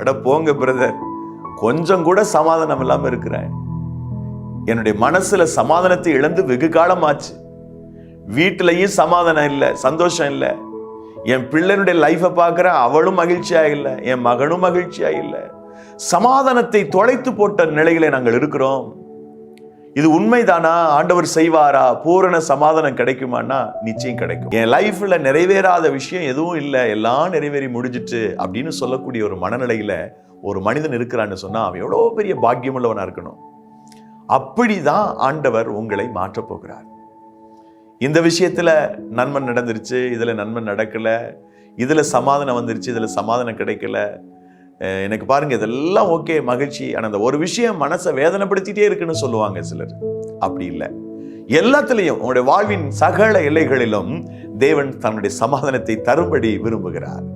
அட போங்க பிரதர், கொஞ்சம் கூட சமாதானம் இல்லாம இருக்கிறேன். என்னுடைய மனசுல சமாதானத்தை இழந்து வெகு காலம் ஆச்சு. வீட்டிலையும் சமாதானம் இல்லை, சந்தோஷம் இல்லை. என் பிள்ளைனுடைய லைஃபை பார்க்கிறேன், அவளும் மகிழ்ச்சியா இல்லை, என் மகனும் மகிழ்ச்சியா இல்லை. சமாதானத்தை தொலைத்து போட்ட நிலையில நாங்கள் இருக்கிறோம். இது உண்மைதானா? ஆண்டவர் செய்வாரா? பூரண சமாதானம் கிடைக்குமானா நிச்சயம் கிடைக்கும். என் லைஃப்ல நிறைவேறாத விஷயம் எதுவும் இல்லை, எல்லாம் நிறைவேறி முடிஞ்சிட்டு அப்படின்னு சொல்லக்கூடிய ஒரு மனநிலையில ஒரு மனிதன் இருக்கிறான்னு சொன்னா அவன் எவ்வளவு பெரிய பாக்கியம் உள்ளவனா இருக்கணும். அப்படிதான் ஆண்டவர் உங்களை மாற்றப் போகிறார். இந்த விஷயத்துல நன்மை நடந்துருச்சு, இதுல நன்மை நடக்கல, இதுல சமாதானம் வந்துருச்சு, இதுல சமாதானம் கிடைக்கல, எனக்கு பாருங்க இதெல்லாம் ஓகே, மகிழ்ச்சி, ஆனா அந்த ஒரு விஷயம் மனசை வேதனைப்படுத்திட்டே இருக்குன்னு சொல்லுவாங்க சிலர். அப்படி இல்லை. எல்லாத்திலையும் உங்களுடைய வாழ்வின் சகல எல்லைகளிலும் தேவன் தன்னுடைய சமாதானத்தை தரும்படி விரும்புகிறார்.